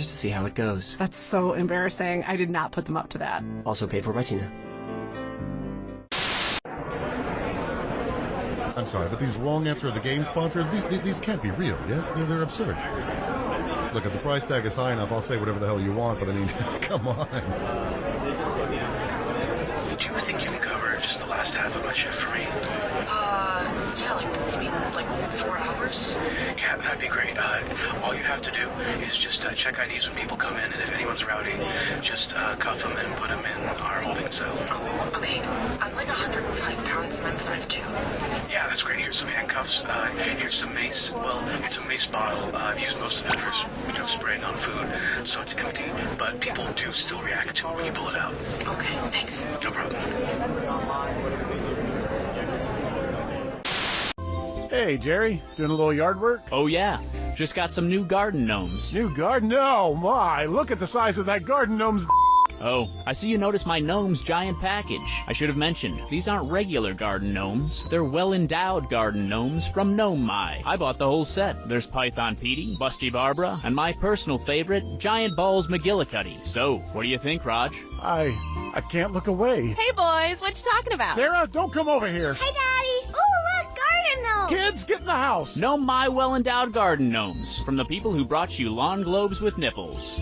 just to see how it goes. That's so embarrassing. I did not put them up to that. Also paid for by Tina. I'm sorry, but these wrong answer of the game sponsors, these can't be real, yes? They're absurd. Look, if the price tag is high enough, I'll say whatever the hell you want, but I mean, come on. Do you think you can cover just the last half of my shift for me? Yeah, you mean 4 hours? Yeah, that'd be great. All you have to do is just check IDs when people come in, and if anyone's rowdy, just cuff them and put them in our holding cell. Oh, okay. I'm 105 pounds and I'm 5'2". Yeah, that's great. Here's some handcuffs. Here's some mace. Well, it's a mace bottle. I've used most of it for, spraying on food, so it's empty, but people do still react to it when you pull it out. Okay, thanks. No problem. Hey, Jerry. Doing a little yard work? Oh, yeah. Just got some new garden gnomes. New garden? Oh, my. Look at the size of that garden gnome's... Oh, I see you noticed my gnome's giant package. I should have mentioned, these aren't regular garden gnomes. They're well-endowed garden gnomes from Gnome My. I bought the whole set. There's Python Petey, Busty Barbara, and my personal favorite, Giant Balls McGillicuddy. So, what do you think, Raj? I can't look away. Hey, boys, what you talking about? Sarah, don't come over here. Hi, Daddy. Ooh, look, garden gnome. Kids, get in the house. Gnome My well-endowed garden gnomes from the people who brought you lawn globes with nipples.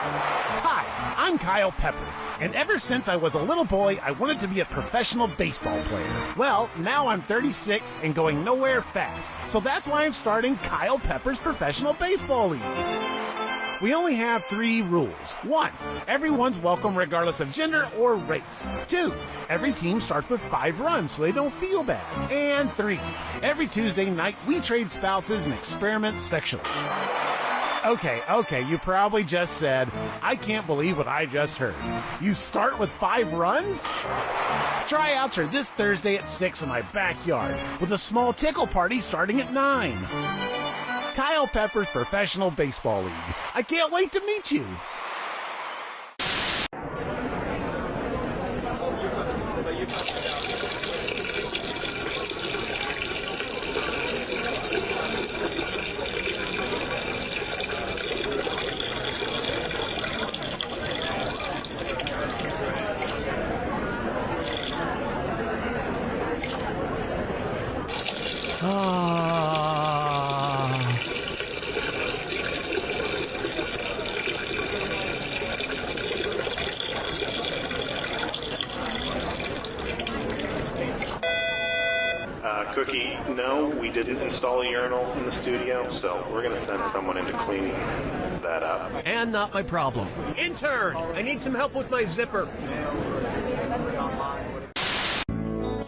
Hi, I'm Kyle Pepper, and ever since I was a little boy, I wanted to be a professional baseball player. Well, now I'm 36 and going nowhere fast, so that's why I'm starting Kyle Pepper's Professional Baseball League. We only have 3 rules. 1, everyone's welcome regardless of gender or race. 2, every team starts with 5 runs so they don't feel bad. And 3, every Tuesday night we trade spouses and experiment sexually. Okay, you probably just said, I can't believe what I just heard. You start with 5 runs? Tryouts are this Thursday at 6 in my backyard, with a small tickle party starting at 9. Kyle Pepper's Professional Baseball League. I can't wait to meet you. Cookie, no, we didn't install a urinal in the studio, so we're going to send someone in to clean that up. And not my problem. Intern, I need some help with my zipper.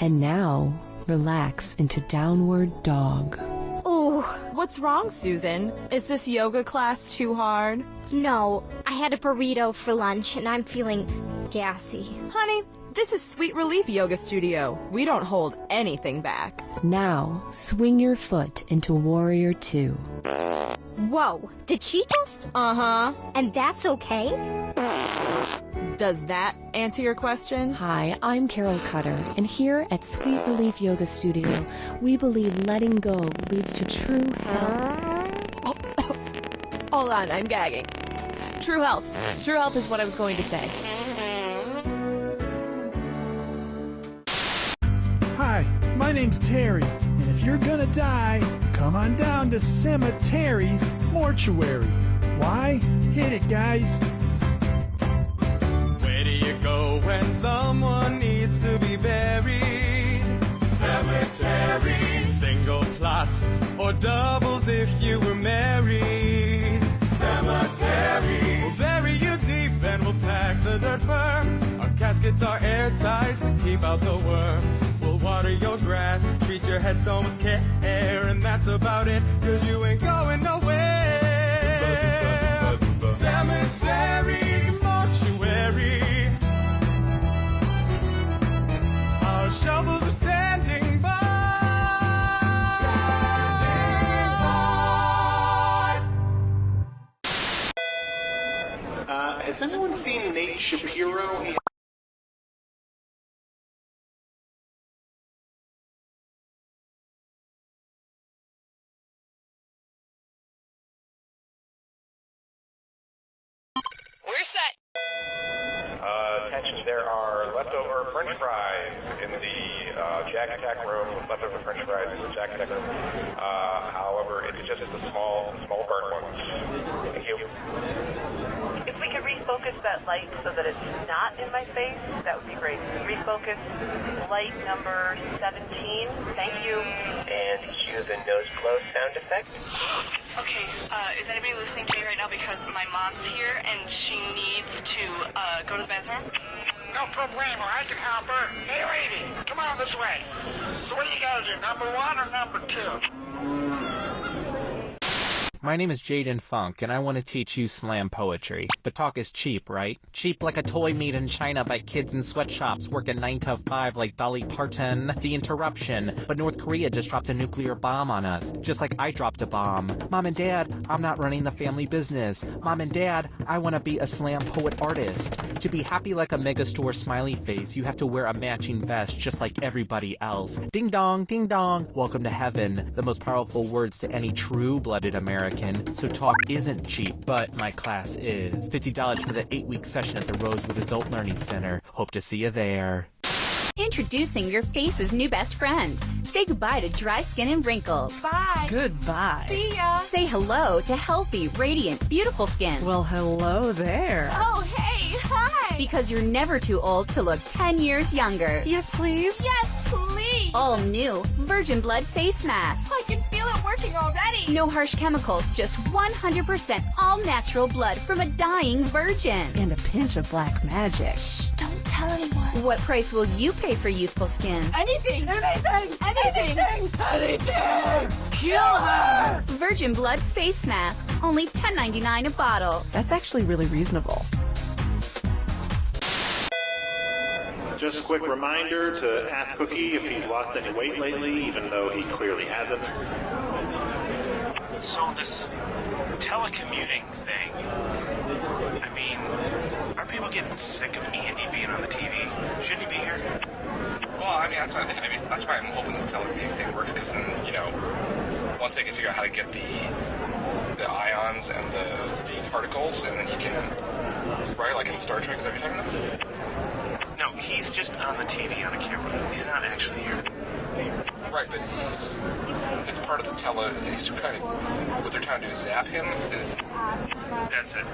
And now, relax into Downward Dog. Ooh, what's wrong, Susan? Is this yoga class too hard? No, I had a burrito for lunch and I'm feeling gassy. Honey, this is Sweet Relief Yoga Studio. We don't hold anything back. Now, swing your foot into Warrior 2. Whoa, did she just? Uh-huh. And that's okay? Does that answer your question? Hi, I'm Carol Cutter, and here at Sweet Relief Yoga Studio, we believe letting go leads to true health. Hold on, I'm gagging. True health. True health is what I was going to say. Hi, my name's Terry, and if you're gonna die, come on down to Cemetery's Mortuary. Why? Hit it, guys. Where do you go when someone needs to be buried? Cemetery. Single plots or doubles if you were married. Cemetery. We'll bury you deep and we'll pack the dirt firm. Our caskets are airtight to keep out the worms. We'll water your grass, treat your headstone with care, and that's about it, 'cause you ain't going nowhere. Cemetery's mortuary. Our shovels are standing by. Has anyone seen Nate Shapiro? set. Attention, there are leftover French fries in the Jack Attack room. Leftover French fries in the Jack Attack room. However, it's just the small burnt ones. Thank you. If we could refocus that light so that it's not in my face, that would be great. Refocus light number 17. Thank you. And cue the nose blow sound effect. Okay, is anybody listening to me right now? Because my mom's here and she needs to go to the bathroom. No problemo, I can help her. Hey lady, come on this way. So what do you gotta do, number 1 or number 2? My name is Jaden Funk, and I want to teach you slam poetry. But talk is cheap, right? Cheap like a toy made in China by kids in sweatshops working 9 to 5 like Dolly Parton. The interruption. But North Korea just dropped a nuclear bomb on us, just like I dropped a bomb. Mom and Dad, I'm not running the family business. Mom and Dad, I want to be a slam poet artist. To be happy like a megastore smiley face, you have to wear a matching vest just like everybody else. Ding dong, ding dong. Welcome to heaven. The most powerful words to any true-blooded American. So talk isn't cheap, but my class is. $50 for the 8-week session at the Rosewood Adult Learning Center. Hope to see you there. Introducing your face's new best friend. Say goodbye to dry skin and wrinkles. Bye. Goodbye. See ya. Say hello to healthy, radiant, beautiful skin. Well, hello there. Oh, hey. Hi. Because you're never too old to look 10 years younger. Yes, please. Yes, please. All new Virgin Blood face mask. I can feel it working already. No harsh chemicals, just 100% all natural blood from a dying virgin. And a pinch of black magic. Shh, don't tell anyone. What price will you pay for youthful skin? Anything. Anything. Kill her. Virgin Blood face masks, only $10.99 a bottle. That's actually really reasonable. Just a quick reminder to ask Cookie if he's lost any weight lately, even though he clearly hasn't. So this telecommuting thing, I mean, are people getting sick of Andy being on the TV? Shouldn't he be here? Well, I mean, that's why I'm hoping this telecommuting thing works, because then, once they can figure out how to get the ions and the particles, and then you can, right, like in Star Trek, is that what you're talking about? No, he's just on the TV on a camera. He's not actually here. Right, but it's part of the what they're trying to do is zap him. That's it.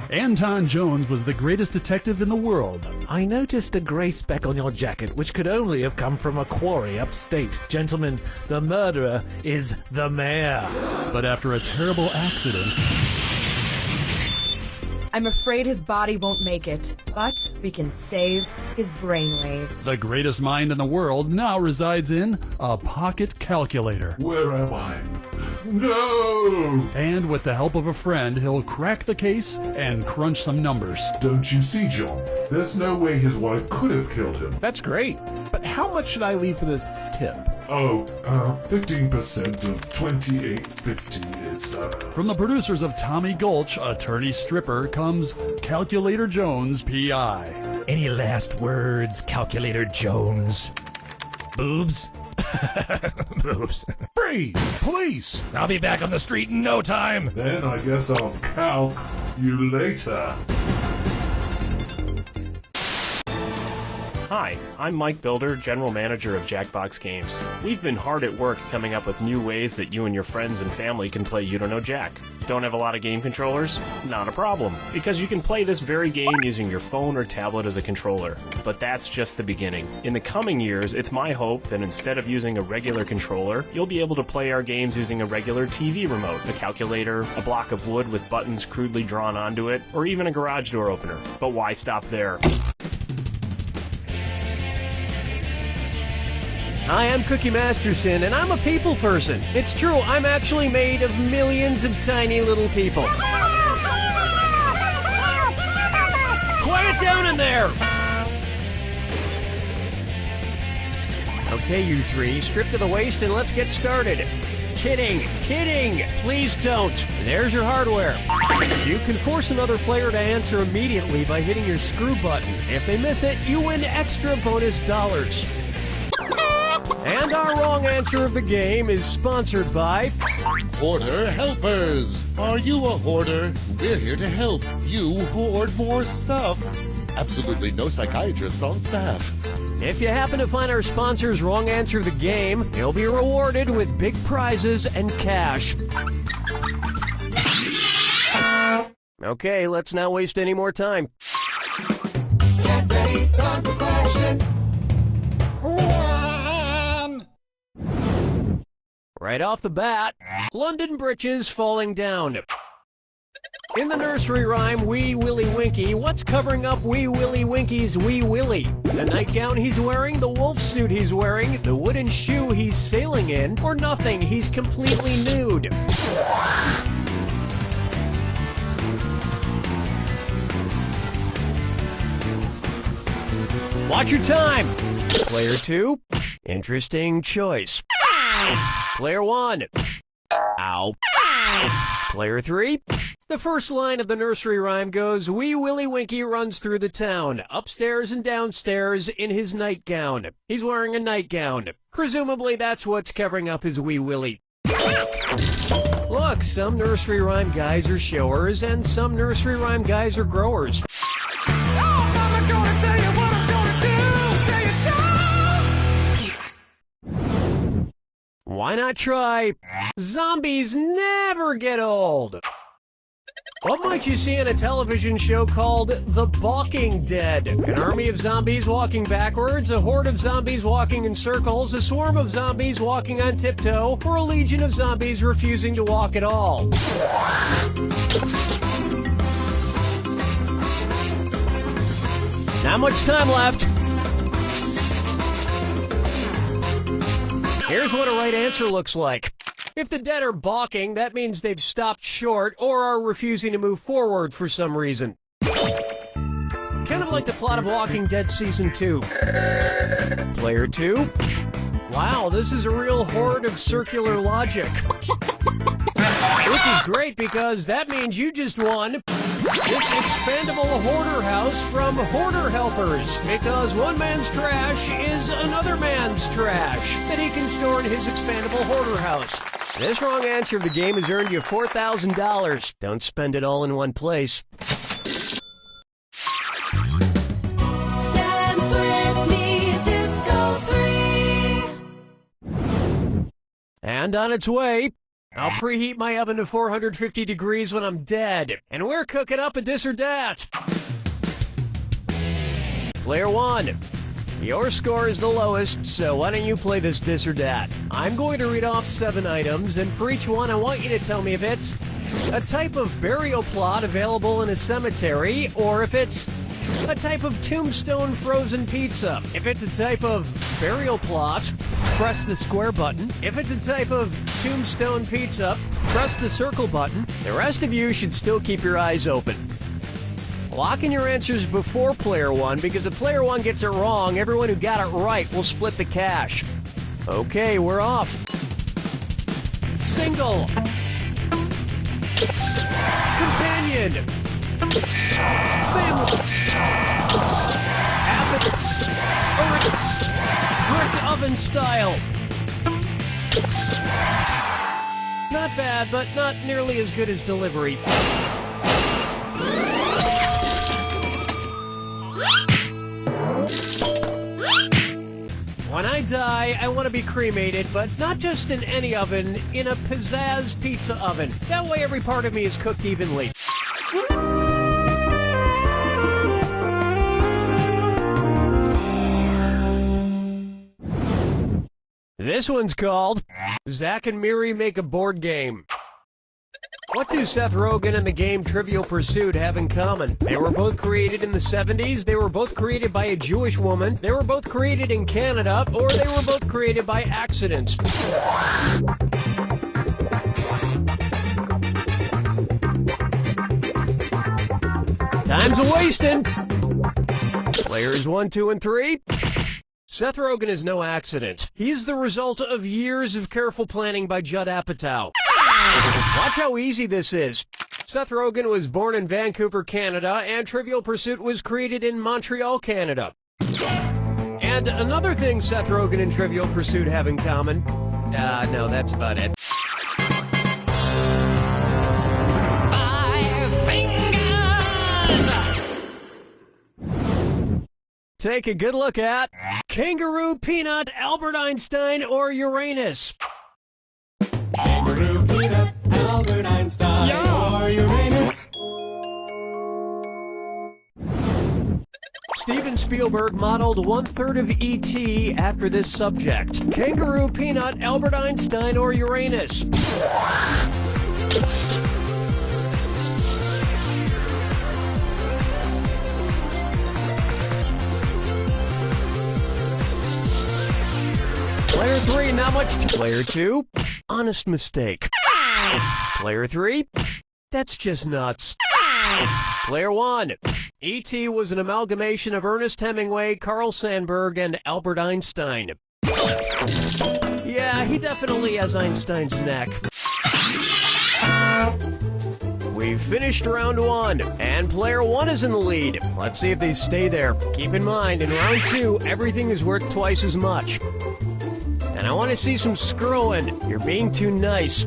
Anton Jones was the greatest detective in the world. I noticed a gray speck on your jacket, which could only have come from a quarry upstate. Gentlemen, the murderer is the mayor. But after a terrible accident... I'm afraid his body won't make it, but we can save his brainwaves. The greatest mind in the world now resides in a pocket calculator. Where am I? No! And with the help of a friend, he'll crack the case and crunch some numbers. Don't you see, John? There's no way his wife could have killed him. That's great. But how much should I leave for this tip? 15% of $28.50 is, From the producers of Tommy Gulch, Attorney Stripper, comes Calculator Jones, P.I. Any last words, Calculator Jones? Boobs? Boobs. Freeze! Police! I'll be back on the street in no time. Then I guess I'll calc you later. Hi, I'm Mike Builder, General Manager of Jackbox Games. We've been hard at work coming up with new ways that you and your friends and family can play You Don't Know Jack. Don't have a lot of game controllers? Not a problem, because you can play this very game using your phone or tablet as a controller. But that's just the beginning. In the coming years, it's my hope that instead of using a regular controller, you'll be able to play our games using a regular TV remote, a calculator, a block of wood with buttons crudely drawn onto it, or even a garage door opener. But why stop there? Hi, I'm Cookie Masterson, and I'm a people person. It's true, I'm actually made of millions of tiny little people. Quiet down in there! Okay, you three, strip to the waist and let's get started. Kidding, kidding! Please don't. There's your hardware. You can force another player to answer immediately by hitting your screw button. If they miss it, you win extra bonus dollars. And our wrong answer of the game is sponsored by Hoarder Helpers. Are you a hoarder? We're here to help you hoard more stuff. Absolutely no psychiatrist on staff. If you happen to find our sponsor's wrong answer of the game, you'll be rewarded with big prizes and cash. Okay, let's not waste any more time. Get ready, time for question. One. Right off the bat, London britches falling down. In the nursery rhyme, Wee Willie Winky, what's covering up Wee Willie Winky's Wee Willie? The nightgown he's wearing, the wolf suit he's wearing, the wooden shoe he's sailing in, or nothing, he's completely nude. Watch your time! Player 2, interesting choice. Player 1, ow. Player 3, the first line of the nursery rhyme goes, Wee Willie Winky runs through the town, upstairs and downstairs in his nightgown. He's wearing a nightgown. Presumably that's what's covering up his Wee Willie. Look, some nursery rhyme guys are showers and some nursery rhyme guys are growers. Why not try Zombies Never Get Old? What might you see in a television show called The Balking Dead? An army of zombies walking backwards, a horde of zombies walking in circles, a swarm of zombies walking on tiptoe, or a legion of zombies refusing to walk at all. Not much time left. Here's what a right answer looks like. If the dead are balking, that means they've stopped short or are refusing to move forward for some reason. Kind of like the plot of Walking Dead Season 2. Player 2. Wow, this is a real horde of circular logic. Which is great because that means you just won this expandable hoarder house from Hoarder Helpers, because one man's trash is another man's trash that he can store in his expandable hoarder house. This wrong answer of the game has earned you $4,000. Don't spend it all in one place. Dance with me, Disco 3. And on its way, I'll preheat my oven to 450 degrees when I'm dead, and we're cooking up a this or dat. Player 1, your score is the lowest, so why don't you play this or dat? I'm going to read off 7 items, and for each one I want you to tell me if it's a type of burial plot available in a cemetery, or if it's a type of tombstone frozen pizza. If it's a type of burial plot, press the square button. If it's a type of tombstone pizza, press the circle button. The rest of you should still keep your eyes open. Lock in your answers before player 1, because if player 1 gets it wrong, everyone who got it right will split the cash. Okay, we're off. Single. Companion. Family. Brick oven style. Not bad, but not nearly as good as delivery. When I die, I want to be cremated, but not just in any oven, in a pizzazz pizza oven. That way every part of me is cooked evenly. This one's called Zach and Miri Make a Board Game. What do Seth Rogen and the game Trivial Pursuit have in common? They were both created in the 70s, they were both created by a Jewish woman, they were both created in Canada, or they were both created by accident. Time's a-wasting! Players 1, 2, and 3. Seth Rogen is no accident. He's the result of years of careful planning by Judd Apatow. Watch how easy this is. Seth Rogen was born in Vancouver, Canada, and Trivial Pursuit was created in Montreal, Canada. And another thing Seth Rogen and Trivial Pursuit have in common. No, that's about it. Take a good look at Kangaroo, Peanut, Albert Einstein, or Uranus. Kangaroo, Peanut, Albert Einstein, or Uranus. Steven Spielberg modeled 1/3 of E.T. after this subject. Kangaroo, Peanut, Albert Einstein, or Uranus. Player 3, not much. Player 2, honest mistake. Player 3, that's just nuts. Player 1, E.T. was an amalgamation of Ernest Hemingway, Carl Sandburg, and Albert Einstein. Yeah, he definitely has Einstein's neck. We've finished round 1, and player 1 is in the lead. Let's see if they stay there. Keep in mind, in round 2, everything is worth twice as much. And I want to see some screwing. You're being too nice.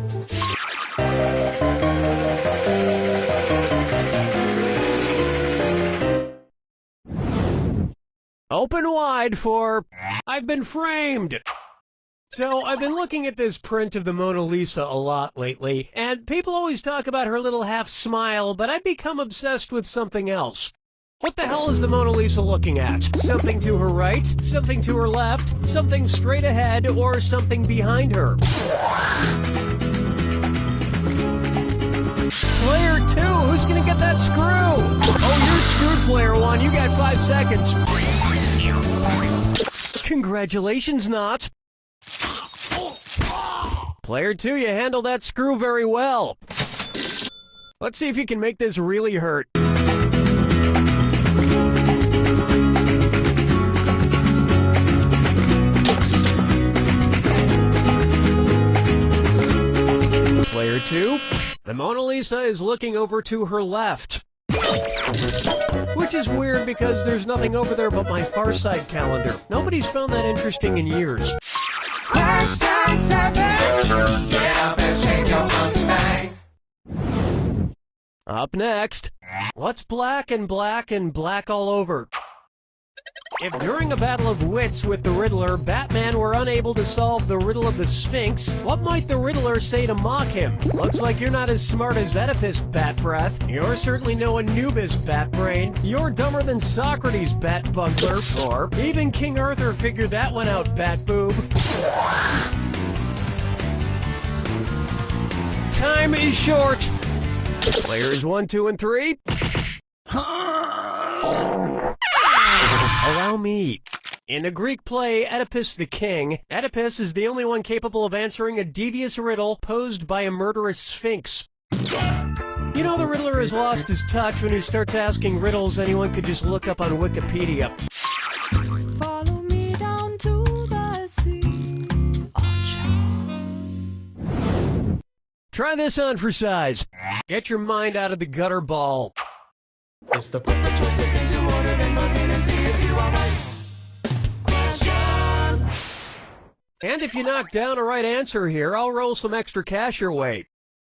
Open wide for I've Been Framed. So I've been looking at this print of the Mona Lisa a lot lately, and people always talk about her little half smile, but I've become obsessed with something else. What the hell is the Mona Lisa looking at? Something to her right, something to her left, something straight ahead, or something behind her? Player 2, who's gonna get that screw? Oh, you're screwed, player 1. You got 5 seconds. Congratulations, Not. Player 2, you handled that screw very well. Let's see if you can make this really hurt. Player 2, the Mona Lisa is looking over to her left. Which is weird because there's nothing over there but my Far Side calendar. Nobody's found that interesting in years. Question 7. Get up and shake your monkey bang. Up next, what's black and black and black all over? If during a battle of wits with the Riddler, Batman were unable to solve the riddle of the Sphinx, what might the Riddler say to mock him? Looks like you're not as smart as Oedipus, Bat Breath. You're certainly no Anubis, Bat Brain. You're dumber than Socrates, Bat Bugler. Or even King Arthur figured that one out, Bat Boob. Time is short. Players 1, 2, and 3. Allow me. In the Greek play Oedipus the King, Oedipus is the only one capable of answering a devious riddle posed by a murderous sphinx. You know the Riddler has lost his touch when he starts asking riddles anyone could just look up on Wikipedia. Follow me down to the sea. Try this on for size. Get your mind out of the gutter ball. It's the put the choices into order, then buzz in and see if you are right. Question. And if you knock down a right answer here, I'll roll some extra cash your way.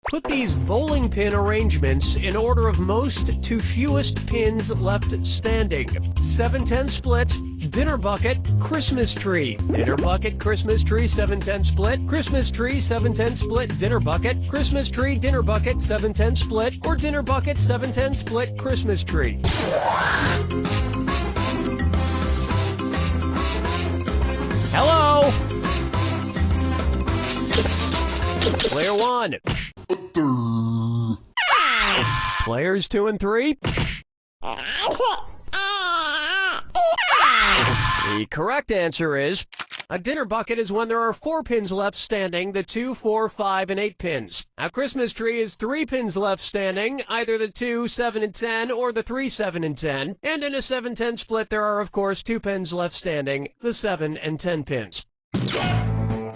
Put these bowling pin arrangements in order of most to fewest pins left standing. 7-10 split, dinner bucket, Christmas tree. Dinner bucket, Christmas tree, 7-10 split. Christmas tree, 7-10 split, dinner bucket. Christmas tree, dinner bucket, 7-10 split. Or dinner bucket, 7-10 split, Christmas tree. Hello? Player 1. Players 2 and 3. The correct answer is, a dinner bucket is when there are 4 pins left standing, the 2, 4, 5, and 8 pins. A Christmas tree is 3 pins left standing, either the 2, 7, and 10, or the 3, 7, and 10. And in a 7-10 split, there are, of course, 2 pins left standing, the 7 and 10 pins.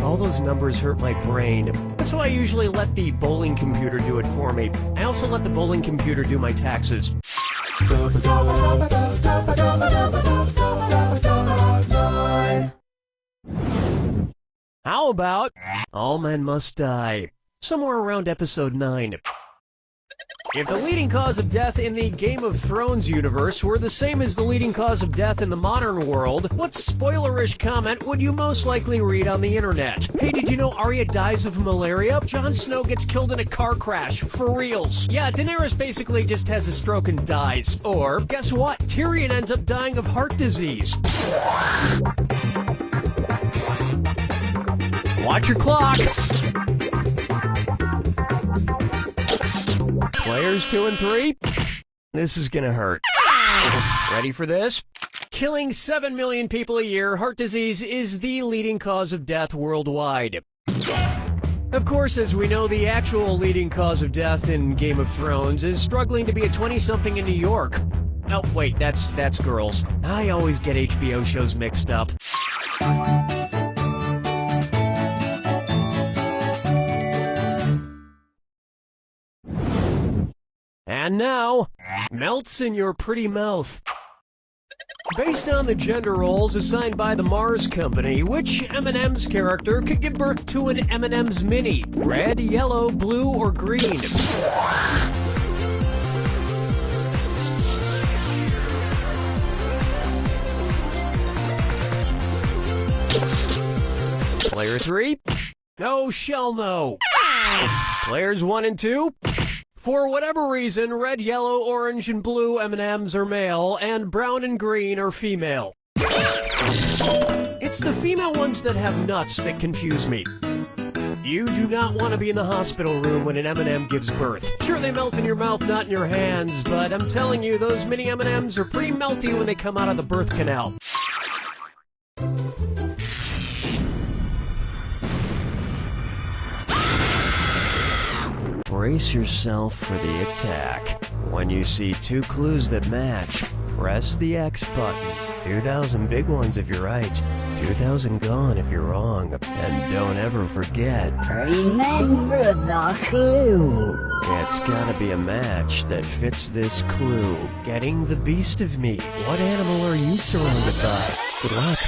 All those numbers hurt my brain. That's why I usually let the bowling computer do it for me. I also let the bowling computer do my taxes. How about All Men Must Die? Somewhere around episode 9. If the leading cause of death in the Game of Thrones universe were the same as the leading cause of death in the modern world, what spoilerish comment would you most likely read on the internet? Hey, did you know Arya dies of malaria? Jon Snow gets killed in a car crash, for reals. Yeah, Daenerys basically just has a stroke and dies. Or, guess what? Tyrion ends up dying of heart disease. Watch your clock. Players 2 and 3, this is gonna hurt. Ready for this? Killing 7 million people a year, heart disease is the leading cause of death worldwide. Of course, as we know, the actual leading cause of death in Game of Thrones is struggling to be a 20-something in New York. Oh, wait, that's girls. I always get HBO shows mixed up. And now, melts in your pretty mouth. Based on the gender roles assigned by the Mars Company, which M&M's character could give birth to an M&M's Mini? Red, yellow, blue, or green? Player 3? No shall know. Players 1 and 2? For whatever reason, red, yellow, orange, and blue M&Ms are male, and brown and green are female. It's the female ones that have nuts that confuse me. You do not want to be in the hospital room when an M&M gives birth. Sure, they melt in your mouth, not in your hands, but I'm telling you, those mini M&Ms are pretty melty when they come out of the birth canal. Brace yourself for the attack. When you see 2 clues that match, press the X button. 2,000 big ones if you're right, 2,000 gone if you're wrong. And don't ever forget, remember the clue. It's gotta be a match that fits this clue. Getting the beast of me. What animal are you surrounded by? Good luck.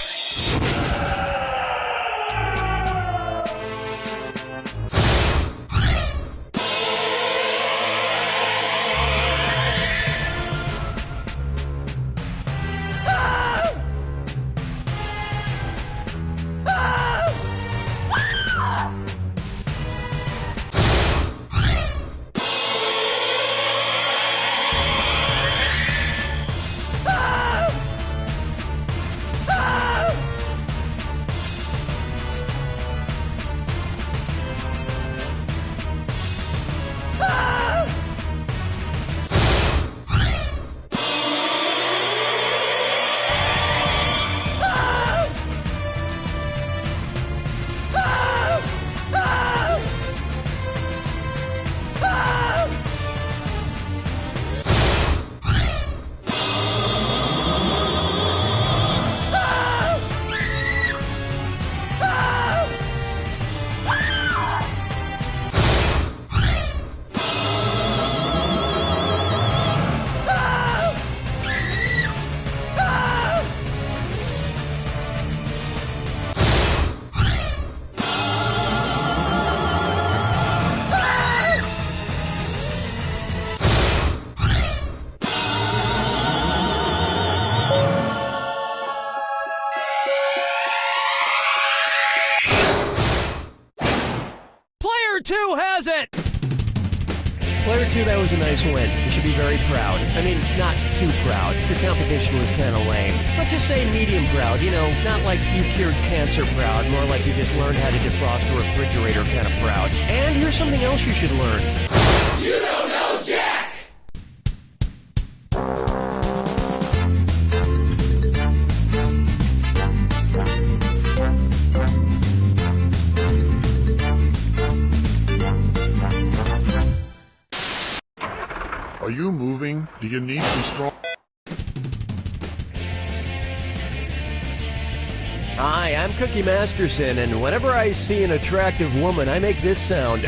Player 2, that was a nice win. You should be very proud. I mean, not too proud. Your competition was kind of lame. Let's just say medium proud. You know, not like you cured cancer proud, more like you just learned how to defrost a refrigerator kind of proud. And here's something else you should learn. You don't know Jack! Are you moving? Do you need some strong... Hi, I'm Cookie Masterson, and whenever I see an attractive woman, I make this sound.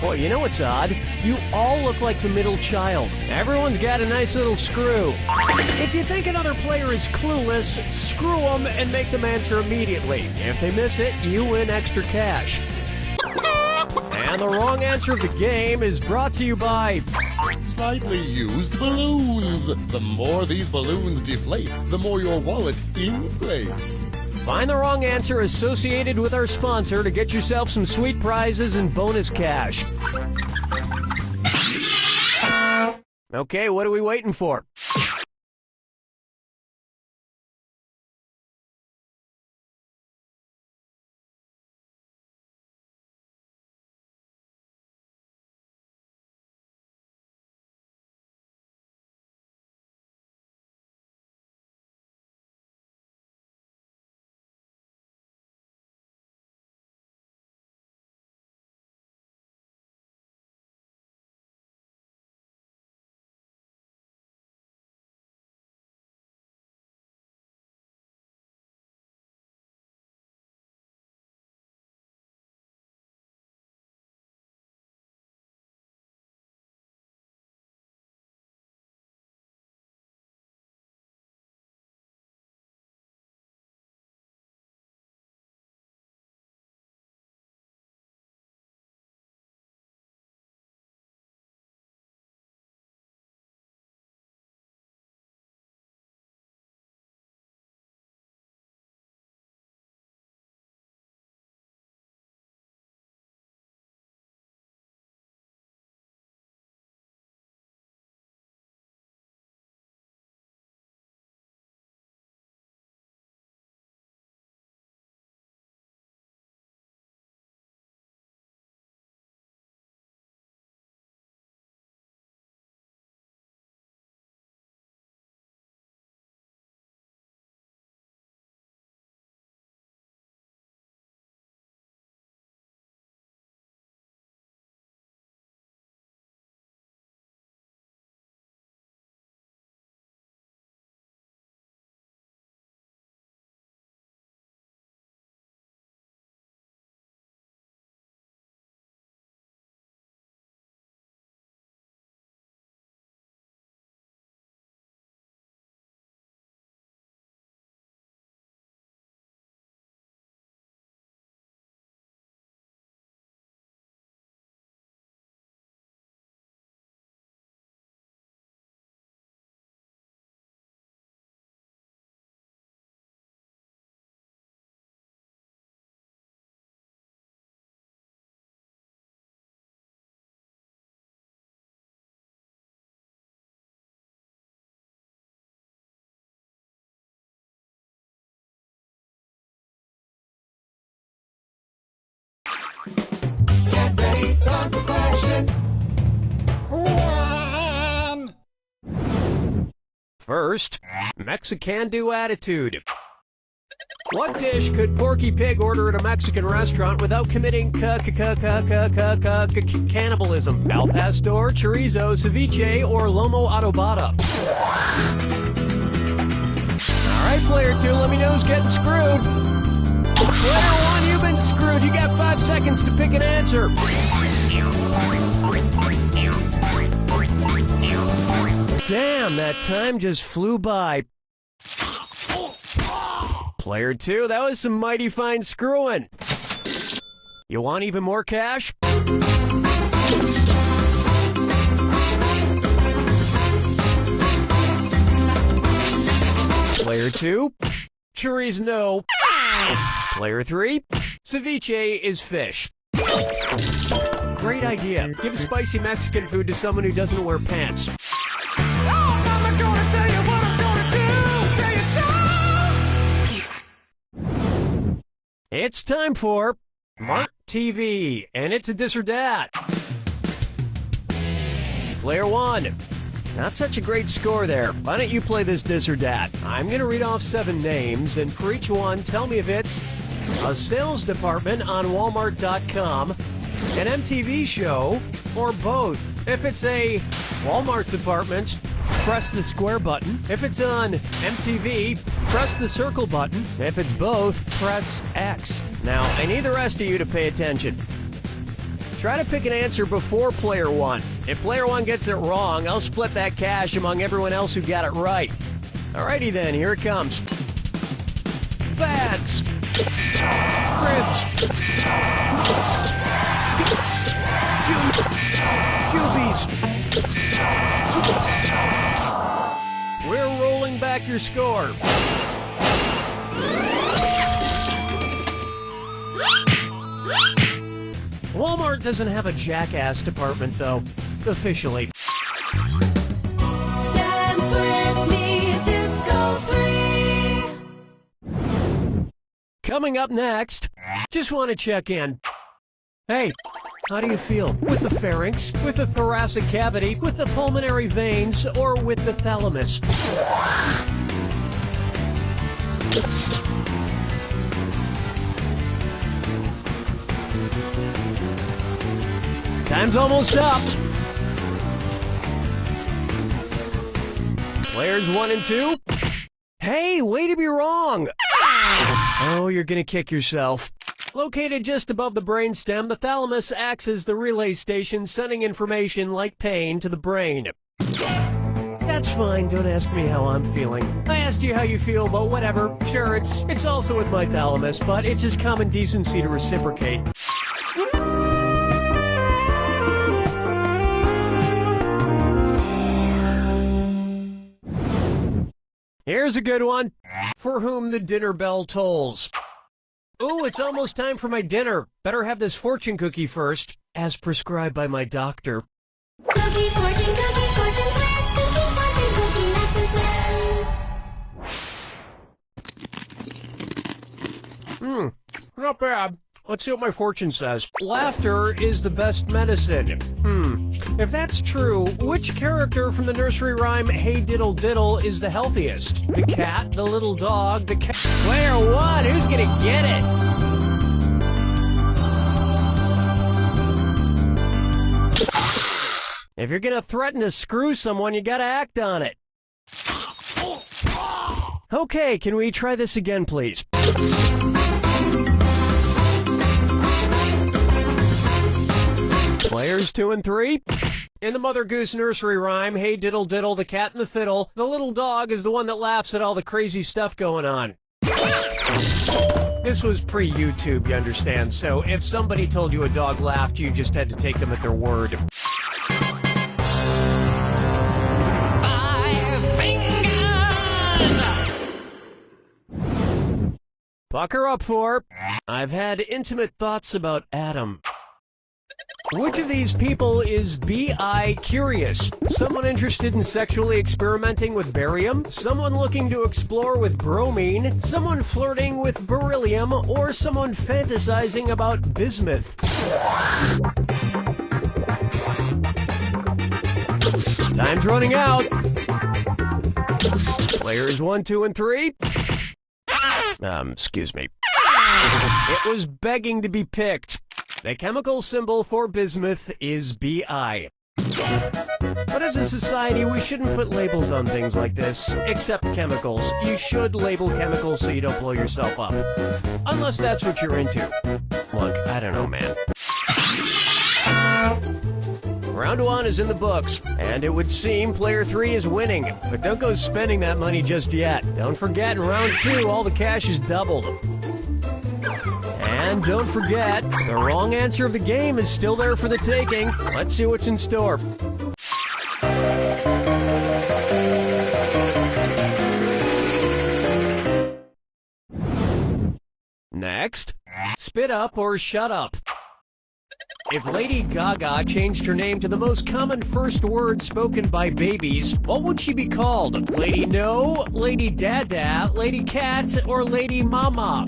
Boy, you know what's odd? You all look like the middle child. Everyone's got a nice little screw. If you think another player is clueless, screw them and make them answer immediately. If they miss it, you win extra cash. And the wrong answer of the game is brought to you by Slightly used balloons. The more these balloons deflate, the more your wallet inflates. Find the wrong answer associated with our sponsor to get yourself some sweet prizes and bonus cash. Okay, what are we waiting for? Get ready, time for question 1. First, Mexican-do attitude. What dish could Porky Pig order at a Mexican restaurant without committing cannibalism? Al pastor, chorizo, ceviche, or lomo adobada? All right, player 2, let me know who's getting screwed. Player 1, you've been screwed. You got 5 seconds to pick an answer. Damn, that time just flew by. Player 2, that was some mighty fine screwing. You want even more cash? Player 2, chorizo no. Player 3, ceviche is fish. Great idea. Give spicy Mexican food to someone who doesn't wear pants. Oh, Mama, gonna tell you what I'm gonna do. Say it's on. It's time for Mark TV, and it's a this or dat. Player 1, not such a great score there. Why don't you play this this or dat? I'm going to read off 7 names, and for each one, tell me if it's a sales department on Walmart.com, an MTV show, or both. If it's a Walmart department, press the square button. If it's on MTV, press the circle button. If it's both, press X. Now, I need the rest of you to pay attention. Try to pick an answer before player 1. If player 1 gets it wrong, I'll split that cash among everyone else who got it right. Alrighty then, here it comes. Bags. Cribs. Juvies. We're rolling back your score. Walmart doesn't have a jackass department, though, officially. Dance with me, Disco 3. Coming up next, just want to check in. Hey, how do you feel? With the pharynx, with the thoracic cavity, with the pulmonary veins, or with the thalamus? Time's almost up. Players 1 and 2. Hey, way to be wrong. Oh, you're gonna kick yourself. Located just above the brainstem, the thalamus acts as the relay station, sending information like pain to the brain. That's fine, don't ask me how I'm feeling. I asked you how you feel, but whatever. Sure, it's also with my thalamus, but it's just common decency to reciprocate. Here's a good one. For whom the dinner bell tolls. Ooh, it's almost time for my dinner. Better have this fortune cookie first, as prescribed by my doctor. Cookie, fortune cookie, fortune cookie, necessary. Not bad. Let's see what my fortune says. Laughter is the best medicine. If that's true, which character from the nursery rhyme Hey Diddle Diddle is the healthiest? The cat, the little dog, the cat... Player 1, who's gonna get it? If you're gonna threaten to screw someone, you gotta act on it. Okay, can we try this again, please? Players 2 and 3. In the Mother Goose nursery rhyme, Hey Diddle Diddle, the cat and the fiddle, the little dog is the one that laughs at all the crazy stuff going on. This was pre-YouTube, you understand, so if somebody told you a dog laughed, you just had to take them at their word. 5 fingers! Pucker up for. I've had intimate thoughts about Adam. Which of these people is bi-curious? Someone interested in sexually experimenting with barium? Someone looking to explore with bromine? Someone flirting with beryllium? Or someone fantasizing about bismuth? Time's running out. Players 1, 2, and 3. Excuse me. It was begging to be picked. The chemical symbol for bismuth is Bi. But as a society, we shouldn't put labels on things like this, except chemicals. You should label chemicals so you don't blow yourself up. Unless that's what you're into. Look, I don't know, man. Round 1 is in the books, and it would seem player 3 is winning. But don't go spending that money just yet. Don't forget, in round 2, all the cash is doubled. And don't forget, the wrong answer of the game is still there for the taking. Let's see what's in store. Next, spit up or shut up. If Lady Gaga changed her name to the most common first word spoken by babies, what would she be called? Lady No, Lady Dada, Lady Cat, or Lady Mama?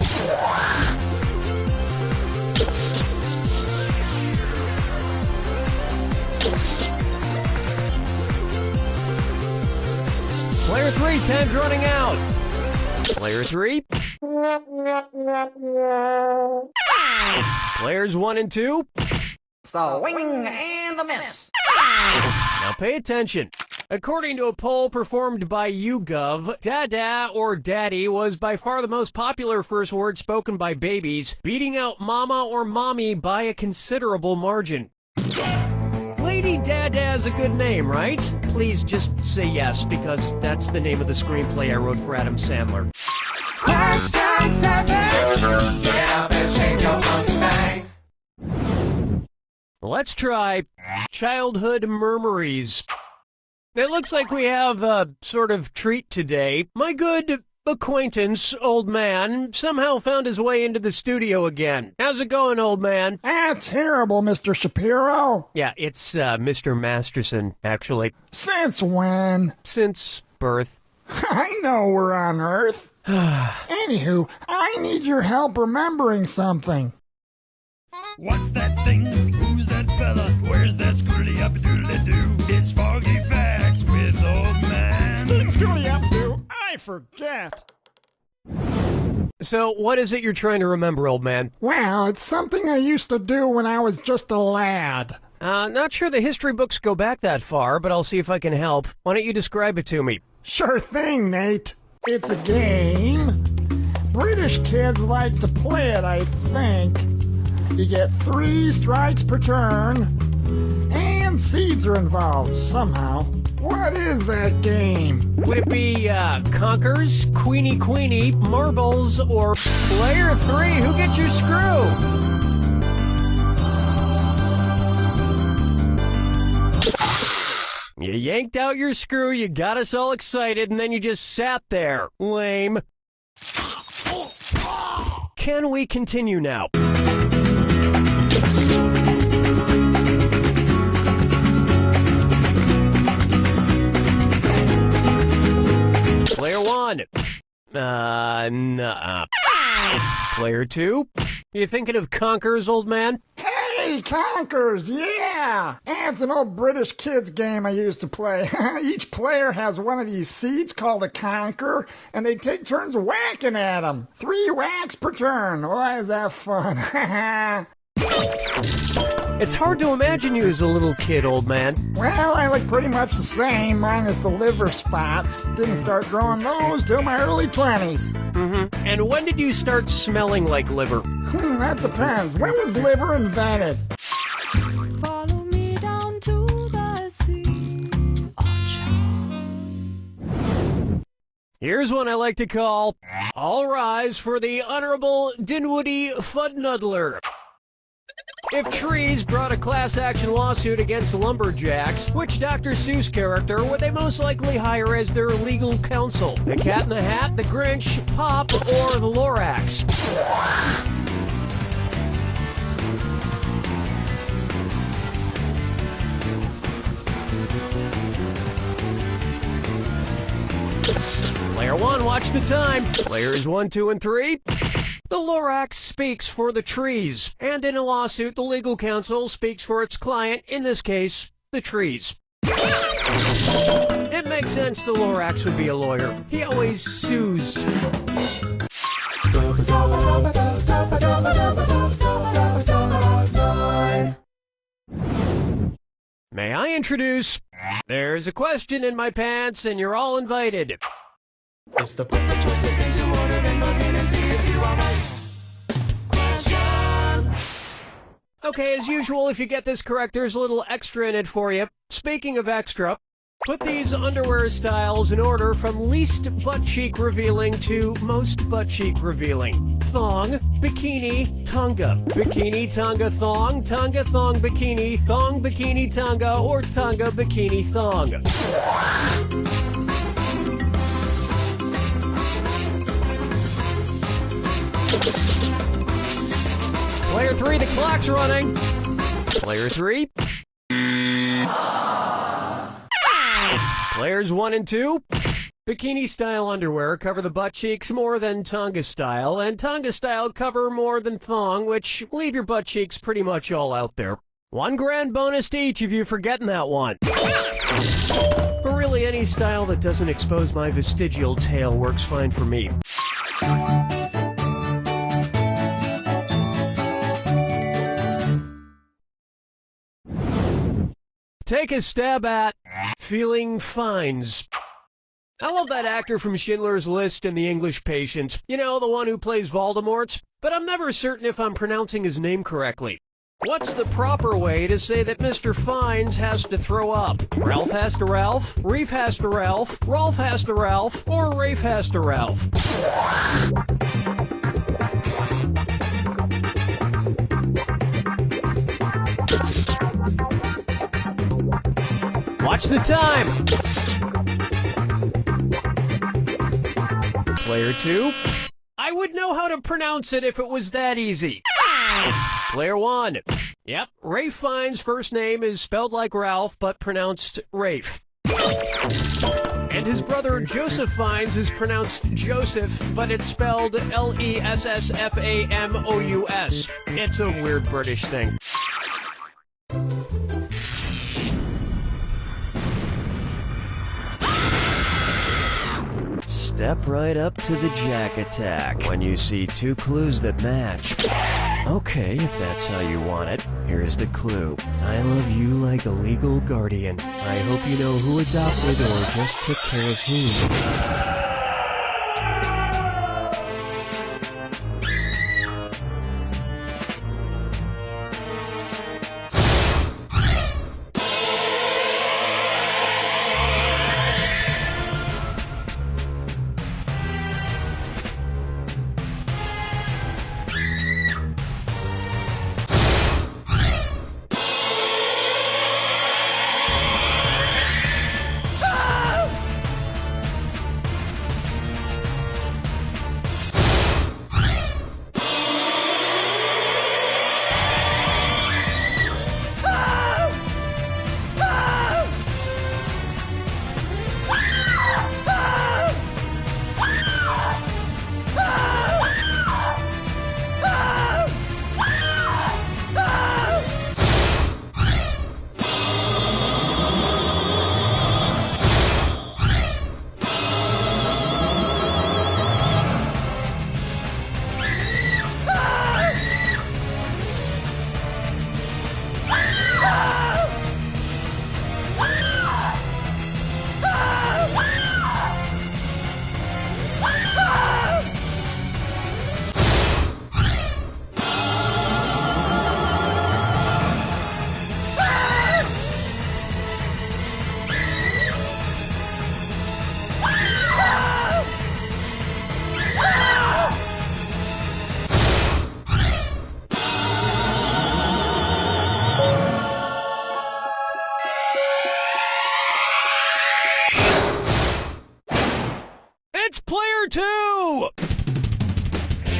Player 3, time's running out. Player 3. Players 1 and 2. Swing and a miss. Now pay attention. According to a poll performed by YouGov, Dada or Daddy was by far the most popular first word spoken by babies, beating out Mama or Mommy by a considerable margin. Lady Dada is a good name, right? Please just say yes, because that's the name of the screenplay I wrote for Adam Sandler. Question 7. Yeah, better shake your monkey bang. Let's try childhood murmuries. It looks like we have a sort of treat today. My good acquaintance, old man, somehow found his way into the studio again. How's it going, old man? Terrible, Mr. Shapiro. Yeah, it's Mr. Masterson, actually. Since when? Since birth. I know we're on Earth. Anywho, I need your help remembering something. What's that thing? Who's that fella? Where's that schooly-up-doodly-doo? It's Foggy Facts with Old Man. Schooly-up-doo, I forget. So, what is it you're trying to remember, old man? Well, it's something I used to do when I was just a lad. Not sure the history books go back that far, but I'll see if I can help. Why don't you describe it to me? Sure thing, Nate. It's a game. British kids like to play it, I think. You get 3 strikes per turn, and seeds are involved somehow. What is that game? Would it be Conkers, Queenie, Marbles, or Player 3? Who gets your screw? You yanked out your screw, you got us all excited, and then you just sat there. Lame. Can we continue now? Player 1. Nuh-uh. Player 2. You thinking of Conkers, old man? Hey, Conkers, yeah! It's an old British kids game I used to play. Each player has one of these seeds called a conker, and they take turns whacking at them. 3 whacks per turn. Why is that fun? It's hard to imagine you as a little kid, old man. Well, I look pretty much the same, minus the liver spots. Didn't start growing those till my early 20s. Mm-hmm. And when did you start smelling like liver? That depends. When was liver invented? Follow me down to the sea. Here's one I like to call All Rise for the Honorable Dinwoody Fudnuddler. If Trees brought a class action lawsuit against the Lumberjacks, which Dr. Seuss character would they most likely hire as their legal counsel? The Cat in the Hat, the Grinch, Pop, or the Lorax? Player 1, watch the time. Players 1, 2, and 3. The Lorax speaks for the trees, and in a lawsuit, the legal counsel speaks for its client, in this case, the trees. It makes sense the Lorax would be a lawyer. He always sues. May I introduce... There's a question in my pants, and you're all invited. It's the put the choices into order and buzz in and see if you are right. Question. Okay, as usual, if you get this correct, there's a little extra in it for you. Speaking of extra, put these underwear styles in order from least butt cheek revealing to most butt cheek revealing. Thong, bikini, tanga. Bikini, tanga, thong, bikini, thong, bikini, tanga, or tanga, bikini, thong. Player 3, the clock's running. Player 3. Players 1 and 2. Bikini-style underwear cover the butt cheeks more than Tonga-style, and Tonga-style cover more than thong, which leave your butt cheeks pretty much all out there. 1 grand bonus to each of you for getting that one. But really, any style that doesn't expose my vestigial tail works fine for me. Take a stab at Feeling fines. I love that actor from Schindler's List and The English Patient. You know, the one who plays Voldemort. But I'm never certain if I'm pronouncing his name correctly. What's the proper way to say that Mr. Fines has to throw up? Ralph has to Ralph, Reef has to Ralph, Rolf has to Ralph, or Rafe has to Ralph? Watch the time! Player 2? I would know how to pronounce it if it was that easy. Player 1. Yep, Rafe Fiennes' first name is spelled like Ralph, but pronounced Rafe. And his brother Joseph Fiennes is pronounced Joseph, but it's spelled Lessfamous. It's a weird British thing. Step right up to the Jack attack when you see two clues that match. Okay, if that's how you want it. Here's the clue. I love you like a legal guardian. I hope you know who adopted or just took care of whom.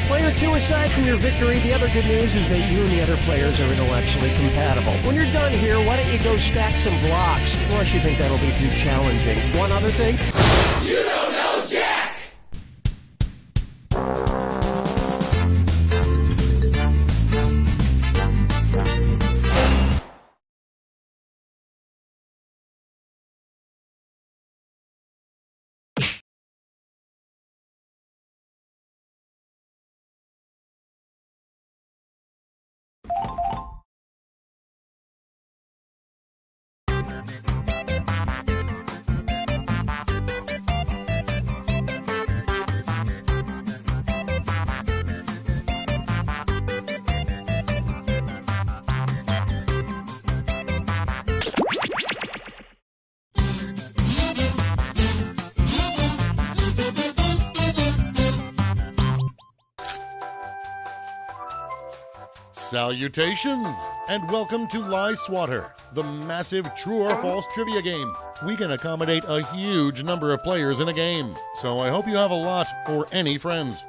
Player 2, aside from your victory, the other good news is that you and the other players are intellectually compatible. When you're done here, why don't you go stack some blocks? Unless you think that'll be too challenging. One other thing? You don't know Jack! Salutations, and welcome to Lie Swatter, the massive true or false trivia game. We can accommodate a huge number of players in a game, so I hope you have a lot or any friends.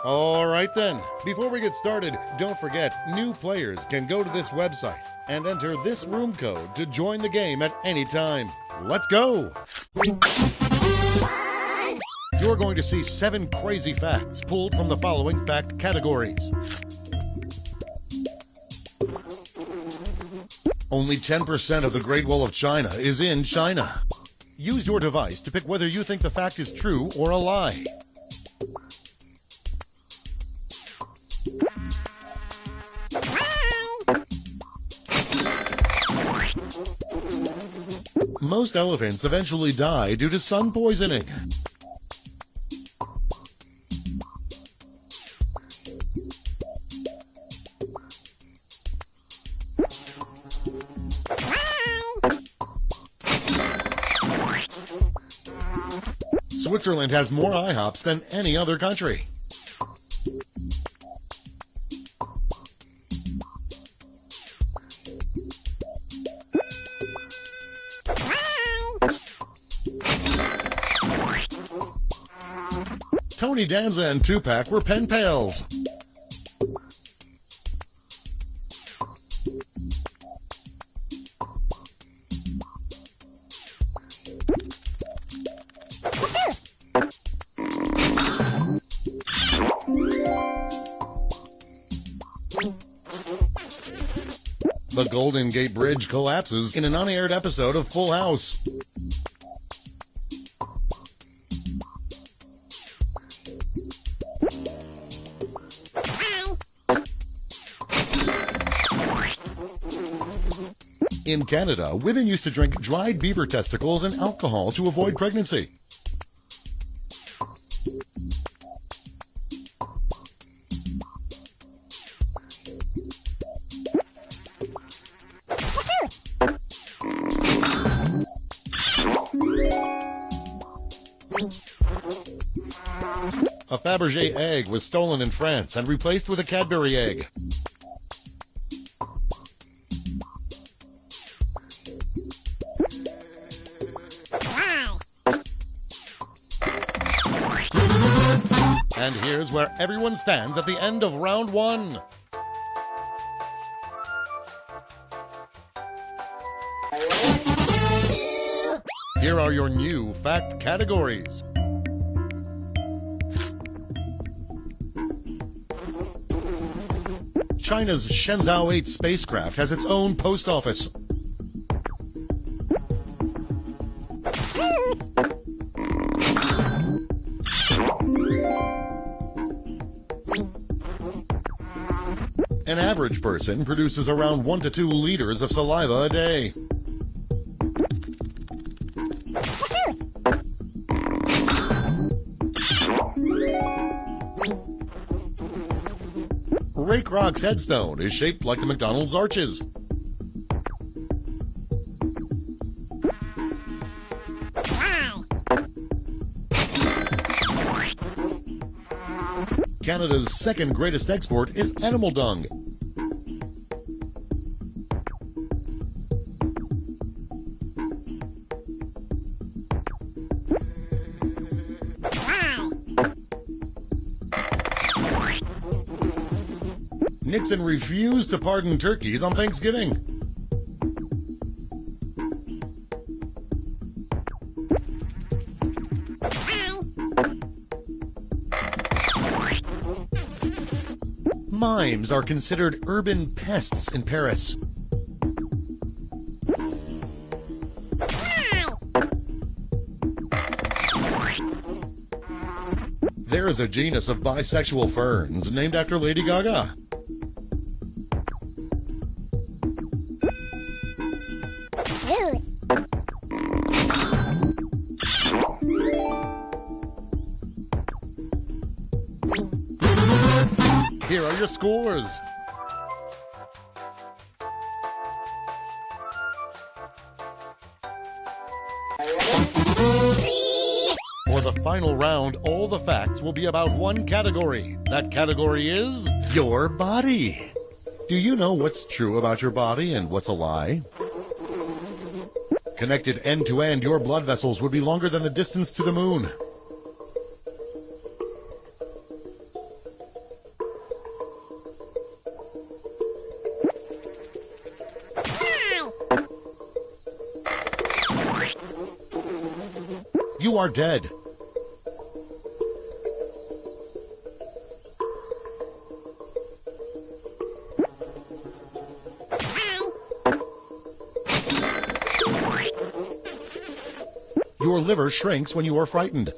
All right then, before we get started, don't forget, new players can go to this website and enter this room code to join the game at any time. Let's go! 1, You're going to see 7 crazy facts pulled from the following fact categories. Only 10% of the Great Wall of China is in China. Use your device to pick whether you think the fact is true or a lie. Most elephants eventually die due to sun poisoning. Switzerland has more IHOPs than any other country. Tony Danza and Tupac were pen pals. The Golden Gate Bridge collapses in an unaired episode of Full House. In Canada, women used to drink dried beaver testicles and alcohol to avoid pregnancy. A Fabergé egg was stolen in France and replaced with a Cadbury egg. And here's where everyone stands at the end of round 1. Here are your new fact categories. China's Shenzhou 8 spacecraft has its own post office. An average person produces around 1 to 2 liters of saliva a day. Ray Kroc's headstone is shaped like the McDonald's arches. Canada's second greatest export is animal dung. Nixon refused to pardon turkeys on Thanksgiving. Mimes are considered urban pests in Paris. There is a genus of bisexual ferns named after Lady Gaga. Here are your scores. For the final round, all the facts will be about one category. That category is your body. Do you know what's true about your body and what's a lie? Connected end to end, your blood vessels would be longer than the distance to the moon. You are dead. Your liver shrinks when you are frightened.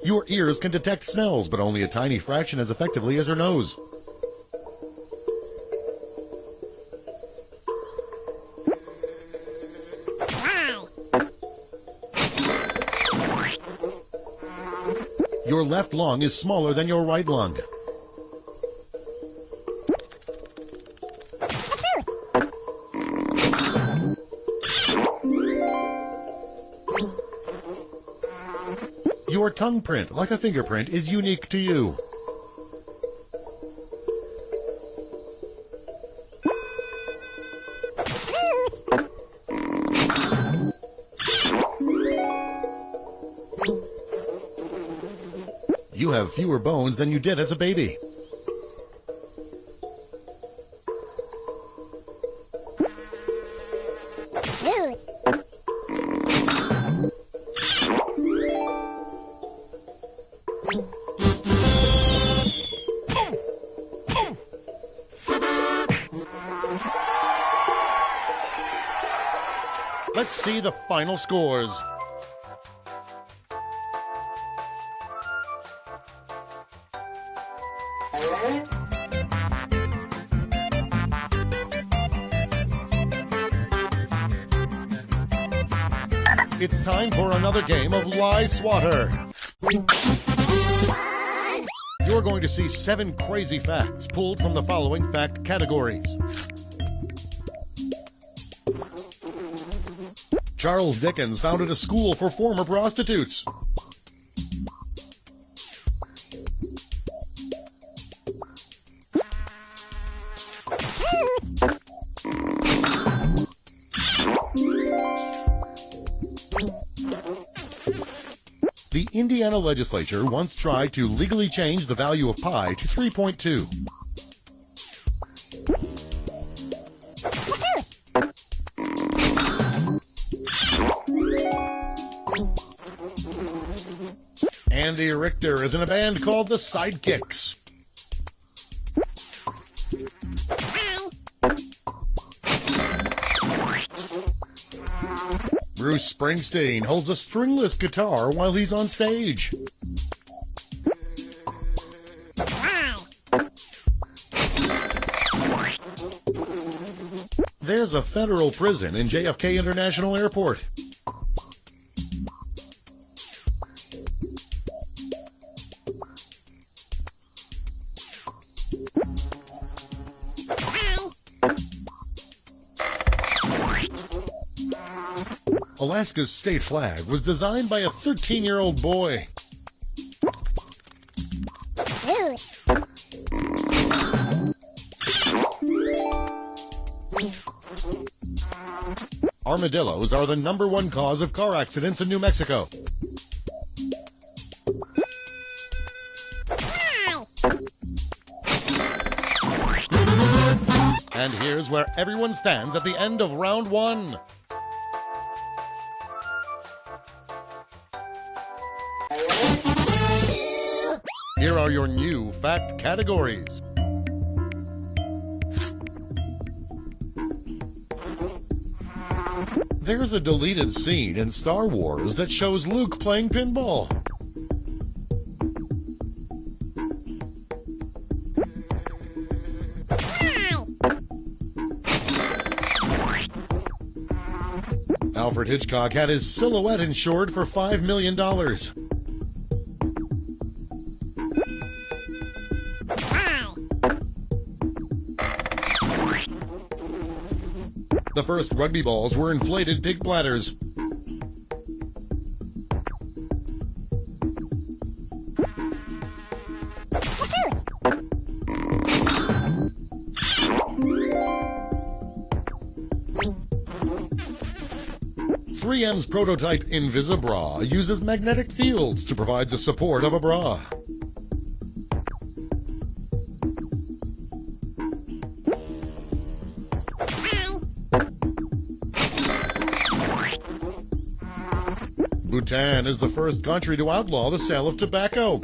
Your ears can detect smells, but only a tiny fraction as effectively as your nose. Your left lung is smaller than your right lung. Your tongue print, like a fingerprint, is unique to you. You have fewer bones than you did as a baby. Let's see the final scores. It's time for another game of Lie Swatter. You're going to see 7 crazy facts pulled from the following fact categories. Charles Dickens founded a school for former prostitutes. The Indiana legislature once tried to legally change the value of pi to 3.2. Andy Richter is in a band called the Sidekicks. Bruce Springsteen holds a stringless guitar while he's on stage. There's a federal prison in JFK International Airport. Alaska's state flag was designed by a 13-year-old boy. Armadillos are the #1 cause of car accidents in New Mexico. And here's where everyone stands at the end of round 1. Here are your new fact categories. There's a deleted scene in Star Wars that shows Luke playing pinball. Alfred Hitchcock had his silhouette insured for $5 million. The first rugby balls were inflated pig bladders. .3M's prototype Invisibra uses magnetic fields to provide the support of a bra. Bhutan is the first country to outlaw the sale of tobacco.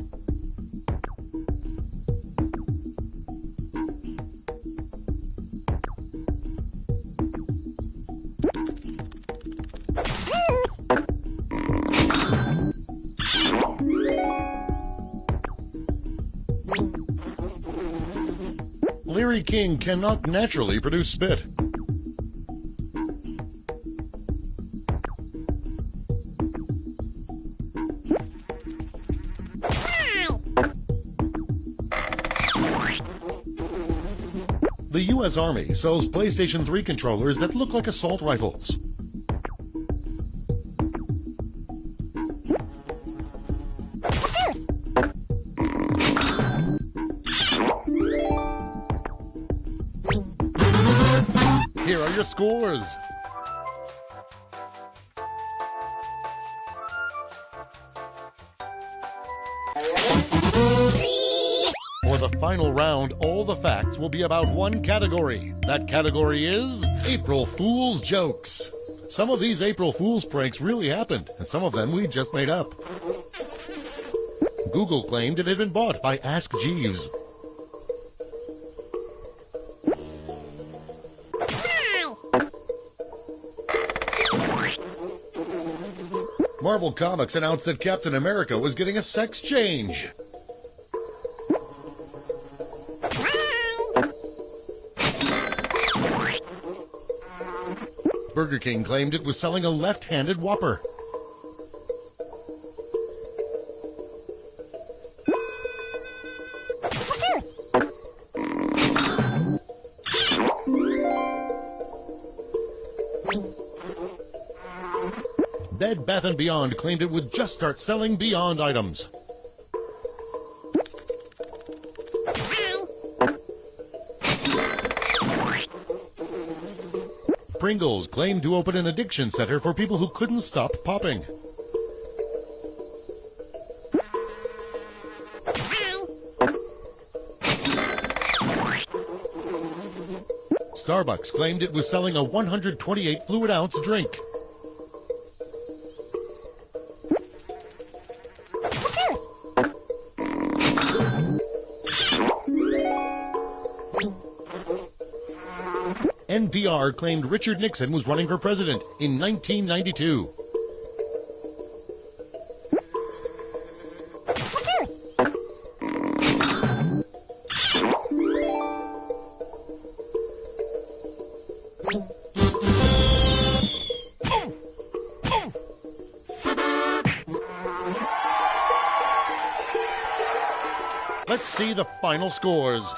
Burger King cannot naturally produce spit. The U.S. Army sells PlayStation 3 controllers that look like assault rifles. Here are your scores. For the final round, all the facts will be about one category. That category is April Fool's jokes. Some of these April Fool's pranks really happened, and some of them we just made up. Google claimed it had been bought by Ask Jeeves. Marvel Comics announced that Captain America was getting a sex change. Burger King claimed it was selling a left-handed Whopper. Bed Bath & Beyond claimed it would just start selling Beyond items. Pringles claimed to open an addiction center for people who couldn't stop popping. Starbucks claimed it was selling a 128 fluid-ounce drink. NPR claimed Richard Nixon was running for president in 1992. Let's see the final scores.